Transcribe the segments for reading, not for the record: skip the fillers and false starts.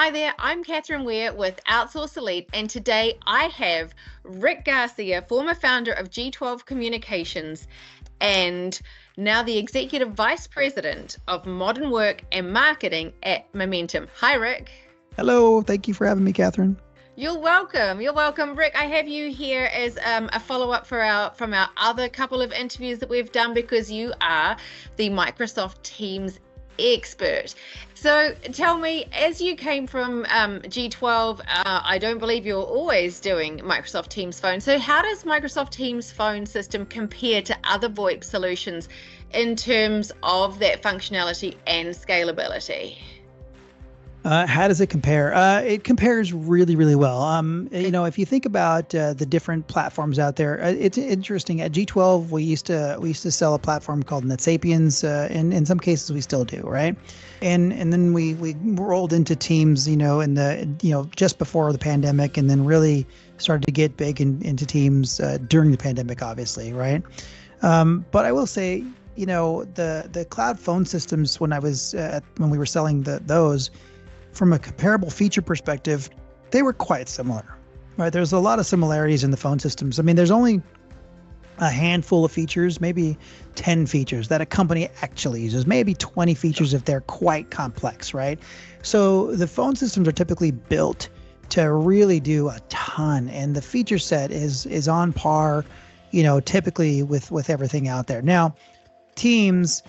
Hi there, I'm Catherine Ware with Outsource Elite, and today I have Rick Garcia, former founder of G12 Communications and now the Executive Vice President of Modern Work and Marketing at Momentum. Hi, Rick. Hello, thank you for having me, Catherine. You're welcome. You're welcome, Rick. I have you here as a follow-up from our other couple of interviews that we've done because you are the Microsoft Teams expert. So tell me, as you came from G12, I don't believe you're always doing Microsoft Teams Phone. So how does Microsoft Teams Phone system compare to other VoIP solutions in terms of that functionality and scalability? How does it compare? It compares really, really well. If you think about the different platforms out there, it's interesting. At G12, we used to sell a platform called NetSapiens, and in some cases we still do, right? And then we rolled into Teams, just before the pandemic, and then really started to get big into Teams during the pandemic, obviously, right? But I will say, the cloud phone systems when we were selling those. From a comparable feature perspective, they were quite similar, right? There's a lot of similarities in the phone systems. I mean, there's only a handful of features, maybe 10 features that a company actually uses, maybe 20 features if they're quite complex, right? So the phone systems are typically built to really do a ton, and the feature set is on par, typically with everything out there. Now, Teams,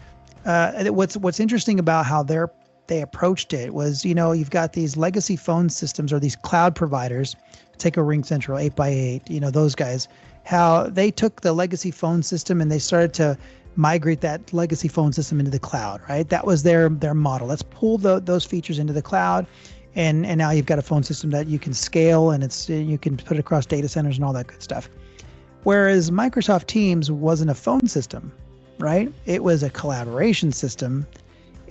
what's interesting about how they approached it was, you've got these legacy phone systems or these cloud providers, take a RingCentral 8x8, those guys, how they took the legacy phone system and they started to migrate that legacy phone system into the cloud, right? That was their model. Let's pull those features into the cloud. And now you've got a phone system that you can scale and you can put it across data centers and all that good stuff. Whereas Microsoft Teams wasn't a phone system, right? It was a collaboration system.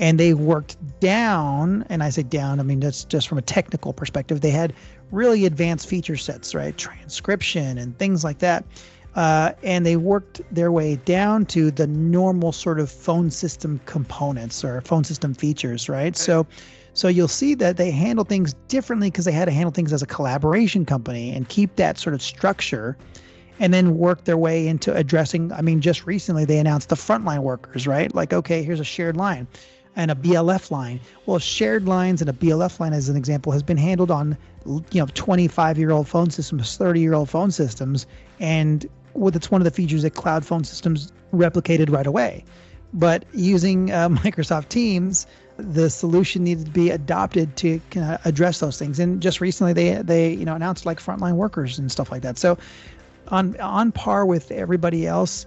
And they worked down, and I say down, I mean, that's just from a technical perspective. They had really advanced feature sets, right? Transcription and things like that. And they worked their way down to the normal sort of phone system components or phone system features, right? So you'll see that they handle things differently because they had to handle things as a collaboration company and keep that sort of structure and then work their way into addressing, I mean, just recently they announced the frontline workers, right? Like, okay, here's a shared line and a BLF line. Well, shared lines and a BLF line, as an example, has been handled on 25-year-old phone systems, 30-year-old phone systems, and it's one of the features that cloud phone systems replicated right away. But using Microsoft Teams, the solution needed to be adopted to kind of address those things. And just recently, they announced like frontline workers and stuff like that. So on par with everybody else.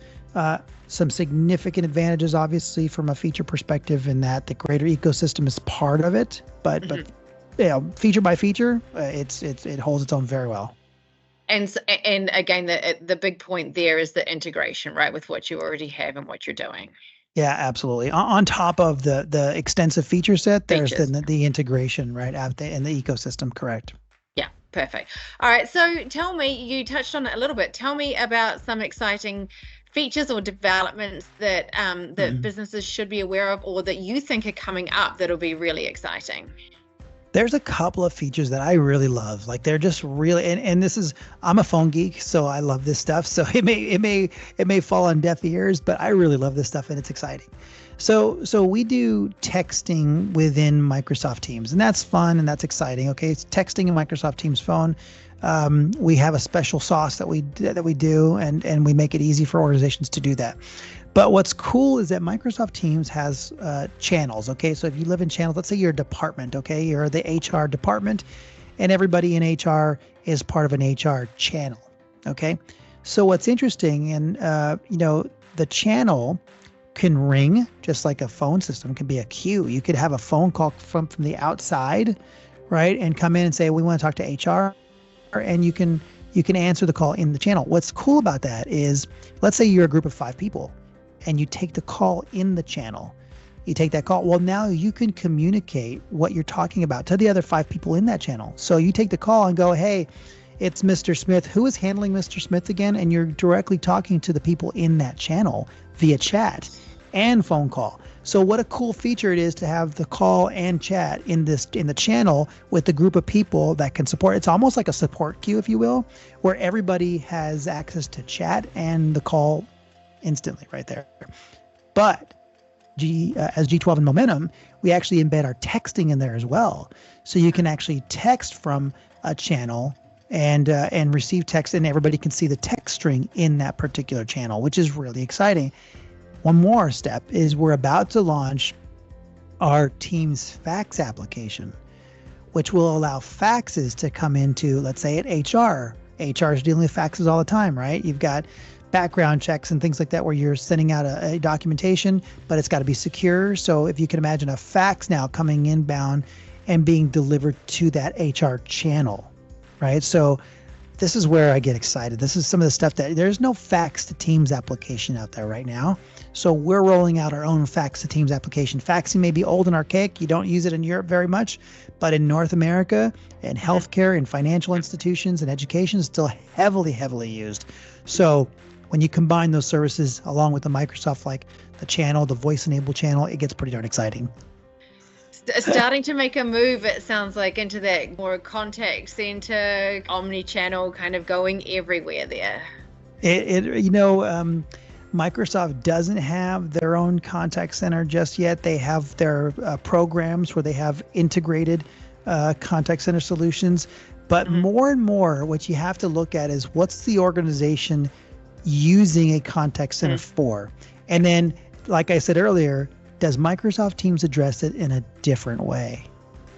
Some significant advantages, obviously, from a feature perspective, in that the greater ecosystem is part of it. But feature by feature, it holds its own very well. And again, the big point there is the integration, right, with what you already have and what you're doing. Yeah, absolutely. On top of the extensive feature set, there's the integration, right, in the ecosystem. Correct. Yeah, perfect. All right. So tell me, you touched on it a little bit. Tell me about some exciting features or developments that businesses should be aware of, or that you think are coming up that'll be really exciting. There's a couple of features that I really love. Like, they're just really, and this is, I'm a phone geek, so I love this stuff. So it may fall on deaf ears, but I really love this stuff and it's exciting. So we do texting within Microsoft Teams, and that's fun and that's exciting. Okay, it's texting in Microsoft Teams Phone. We have a special sauce that we do, and we make it easy for organizations to do that. But what's cool is that Microsoft Teams has channels. Okay, so if you live in channels, let's say you're a department. Okay, you're the HR department, and everybody in HR is part of an HR channel. Okay, so what's interesting, and the channel can ring just like a phone system. It can be a queue. You could have a phone call from the outside, right, and come in and say, we want to talk to HR, and you can answer the call in the channel. What's cool about that is, let's say you're a group of 5 people and you take the call in the channel. You take that call. Well, now you can communicate what you're talking about to the other 5 people in that channel. So you take the call and go, hey, it's Mr. Smith. Who is handling Mr. Smith again? And you're directly talking to the people in that channel via chat and phone call. So what a cool feature it is to have the call and chat in the channel with the group of people that can support. It's almost like a support queue, if you will, where everybody has access to chat and the call instantly right there. But as G12 and Momentum, we actually embed our texting in there as well. So you can actually text from a channel and receive text, and everybody can see the text string in that particular channel, which is really exciting. One more step is we're about to launch our Teams fax application, which will allow faxes to come into, let's say, at HR. HR is dealing with faxes all the time, right? You've got background checks and things like that where you're sending out a documentation, but it's got to be secure. So if you can imagine a fax now coming inbound and being delivered to that HR channel, right? So this is where I get excited. This is some of the stuff that there's no fax to Teams application out there right now. So we're rolling out our own fax to Teams application. Faxing may be old and archaic. You don't use it in Europe very much, but in North America and healthcare and financial institutions and education is still heavily, heavily used. So when you combine those services along with the Microsoft, like the channel, the voice enabled channel, it gets pretty darn exciting. Starting to make a move, it sounds like, into that more contact center, omni-channel, kind of going everywhere there. Microsoft doesn't have their own contact center just yet. They have their programs where they have integrated contact center solutions. But more and more, what you have to look at is what's the organization using a contact center for? And then, like I said earlier, does Microsoft Teams address it in a different way?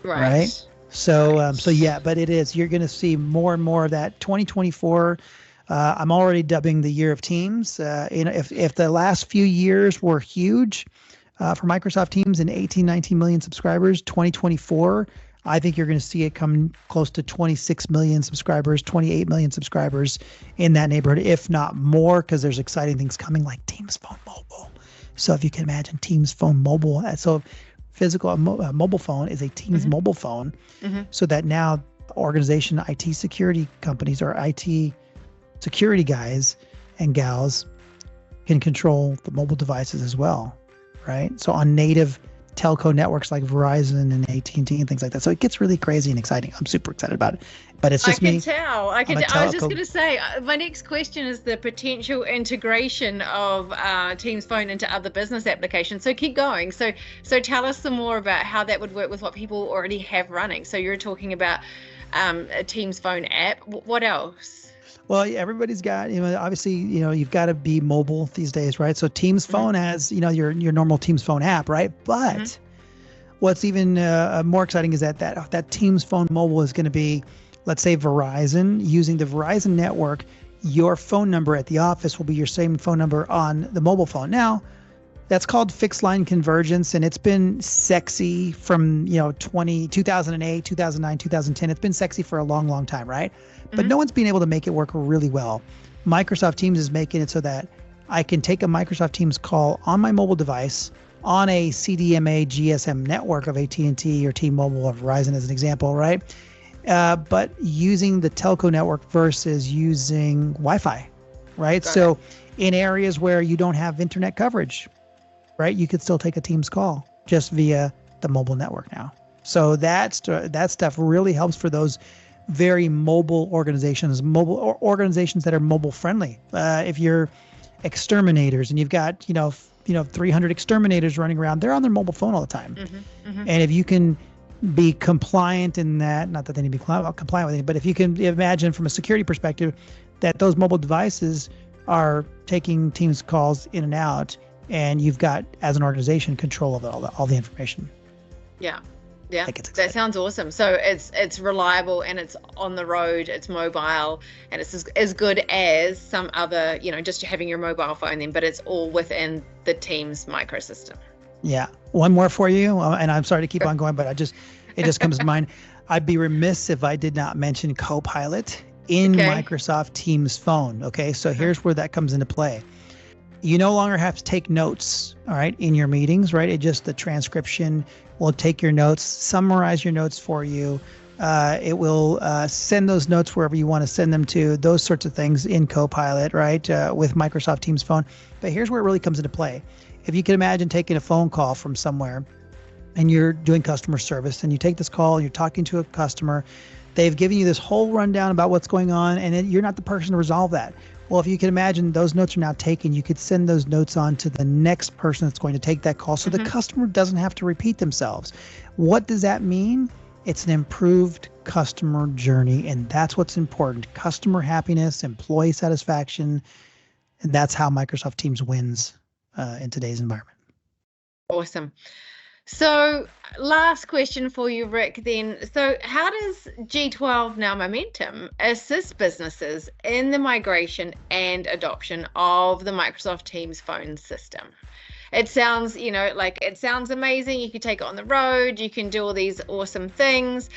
Right? So yeah, but it is. You're going to see more and more of that. 2024, I'm already dubbing the year of Teams. If the last few years were huge for Microsoft Teams and 19 million subscribers, 2024, I think you're going to see it come close to 26 million subscribers, 28 million subscribers in that neighborhood, if not more, because there's exciting things coming like Teams Phone Mobile. So if you can imagine Teams Phone Mobile, so physical mobile phone is a Teams mobile phone, so that now organization IT security companies or IT security guys and gals can control the mobile devices as well, right? So on native telco networks like Verizon and AT&T and things like that. So it gets really crazy and exciting. I'm super excited about it. But it's just me. I can tell. I was just going to say, my next question is the potential integration of Teams Phone into other business applications. So keep going. So tell us some more about how that would work with what people already have running. So you're talking about a Teams Phone app. What else? Well, everybody's got, obviously, you've got to be mobile these days, right? So Teams Phone has, your normal Teams Phone app, right? But what's even more exciting is that Teams Phone Mobile is going to be, let's say, Verizon. Using the Verizon network, your phone number at the office will be your same phone number on the mobile phone. Now, that's called fixed line convergence, and it's been sexy from 2008, 2009, 2010. It's been sexy for a long, long time, right? But no one's been able to make it work really well. Microsoft Teams is making it so that I can take a Microsoft Teams call on my mobile device on a CDMA GSM network of AT&T or T-Mobile or Verizon as an example, right? But using the telco network versus using Wi-Fi, right? So in areas where you don't have internet coverage, right, you could still take a Teams call just via the mobile network now. So that stuff really helps for those very mobile organizations that are mobile friendly. If you're exterminators and you've got 300 exterminators running around, they're on their mobile phone all the time. And if you can be compliant in that, not that they need to be compliant with it, but if you can imagine from a security perspective that those mobile devices are taking Teams calls in and out, and you've got, as an organization, control of all the information. Yeah, that sounds awesome. So it's reliable and it's on the road, it's mobile, and it's as good as some other, just having your mobile phone then, but it's all within the Teams microsystem. Yeah. One more for you, and I'm sorry to keep on going, but it just comes to mind. I'd be remiss if I did not mention Copilot in Microsoft Teams Phone. Okay, so here's where that comes into play. You no longer have to take notes, all right, in your meetings, right? The transcription will take your notes, summarize your notes for you. It will send those notes wherever you want to send them to, those sorts of things in Copilot, right, with Microsoft Teams Phone. But here's where it really comes into play. if you can imagine taking a phone call from somewhere and you're doing customer service and you take this call, you're talking to a customer, they've given you this whole rundown about what's going on, and you're not the person to resolve that. Well, if you can imagine those notes are now taken, you could send those notes on to the next person that's going to take that call so the customer doesn't have to repeat themselves. What does that mean? It's an improved customer journey, and that's what's important. Customer happiness, employee satisfaction, and that's how Microsoft Teams wins in today's environment. Awesome. So last question for you, Rick, then. So how does G12, now Momentum, assist businesses in the migration and adoption of the Microsoft Teams phone system? It sounds, like it sounds amazing. You could take it on the road. You can do all these awesome things.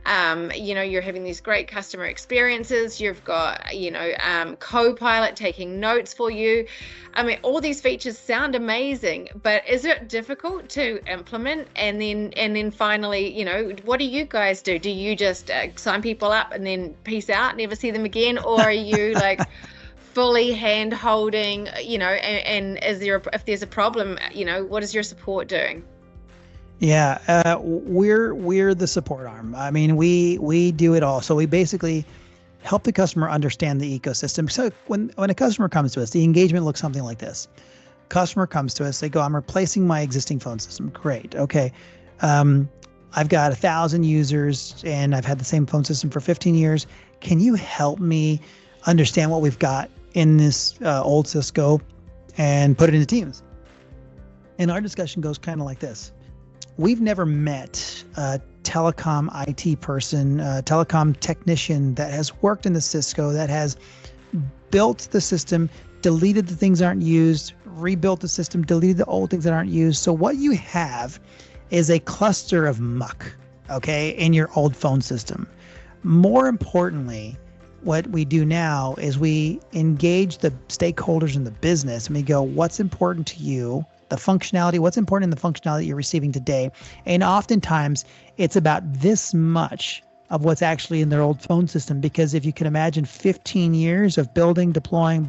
You're having these great customer experiences. You've got, Copilot taking notes for you. I mean, all these features sound amazing, but is it difficult to implement? And then finally, what do you guys do? Do you just sign people up and then peace out, never see them again? Or are you like fully hand holding, and if there's a problem, what is your support doing? Yeah, we're the support arm. I mean, we do it all. So we basically help the customer understand the ecosystem. So when a customer comes to us, the engagement looks something like this. Customer comes to us, they go, I'm replacing my existing phone system. Great. Okay. I've got 1,000 users and I've had the same phone system for 15 years. Can you help me understand what we've got in this old Cisco and put it into Teams? And our discussion goes kind of like this. We've never met a telecom IT person, a telecom technician that has worked in the Cisco, that has built the system, deleted the things that aren't used, rebuilt the system, deleted the old things that aren't used. So what you have is a cluster of muck, okay, in your old phone system. More importantly, what we do now is we engage the stakeholders in the business and we go, what's important to you? The functionality, what's important in the functionality you're receiving today. And oftentimes it's about this much of what's actually in their old phone system. Because if you can imagine 15 years of building, deploying,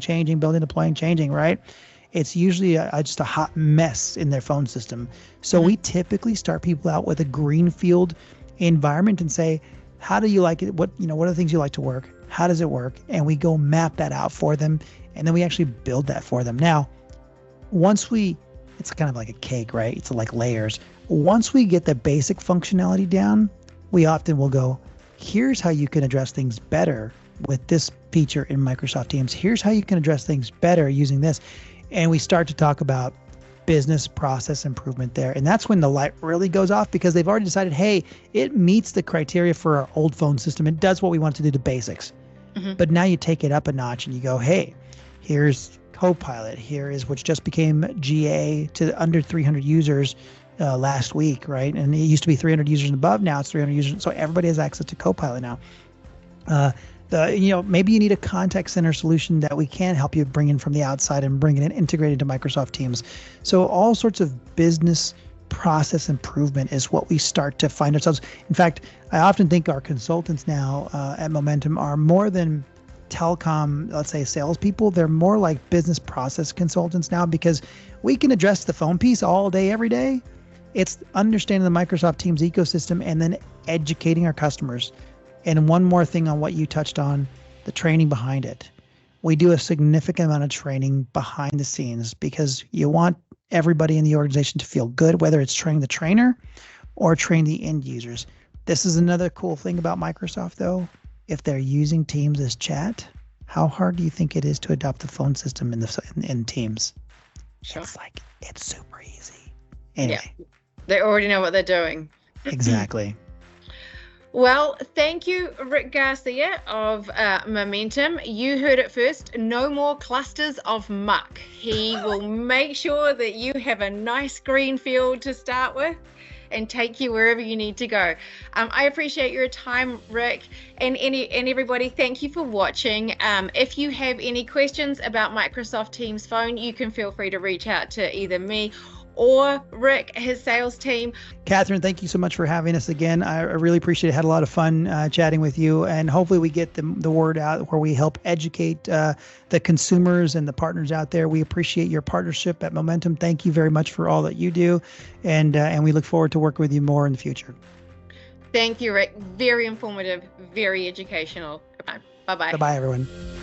changing, building, deploying, changing, right? It's usually just a hot mess in their phone system. So we typically start people out with a greenfield environment and say, how do you like it? What are the things you like to work? How does it work? And we go map that out for them. And then we actually build that for them. Now, it's kind of like a cake, right? It's like layers. Once we get the basic functionality down, we often will go, here's how you can address things better with this feature in Microsoft Teams. Here's how you can address things better using this. And we start to talk about business process improvement there. And that's when the light really goes off, because they've already decided, hey, it meets the criteria for our old phone system. It does what we want to do, the basics. But now you take it up a notch and you go, hey, here's Copilot. Here is which just became GA to under 300 users last week, right? And it used to be 300 users and above. Now it's 300 users. So everybody has access to Copilot now. Maybe you need a contact center solution that we can help you bring in from the outside and bring it in integrated to Microsoft Teams. So all sorts of business process improvement is what we start to find ourselves. In fact, I often think our consultants now at Momentum are more than telecom, let's say, salespeople. They're more like business process consultants now, because we can address the phone piece all day, every day. It's understanding the Microsoft Teams ecosystem and then educating our customers. And one more thing on what you touched on, the training behind it. We do a significant amount of training behind the scenes because you want everybody in the organization to feel good, whether it's training the trainer or train the end users. This is another cool thing about Microsoft, though. If they're using Teams as chat, how hard do you think it is to adopt the phone system in Teams? Sure. It's super easy. Anyway. Yeah. They already know what they're doing. Exactly. Well, thank you, Rick Garcia of Momentum. You heard it first. No more clusters of muck. He will make sure that you have a nice green field to start with and take you wherever you need to go. I appreciate your time, Rick, and everybody. Thank you for watching. If you have any questions about Microsoft Teams Phone, you can feel free to reach out to either me or Rick, his sales team. Catherine, thank you so much for having us again. I really appreciate it. Had a lot of fun chatting with you, and hopefully we get the word out where we help educate the consumers and the partners out there. We appreciate your partnership at Momentum. Thank you very much for all that you do, and we look forward to working with you more in the future. Thank you, Rick. Very informative, very educational. Bye-bye. Bye-bye, everyone.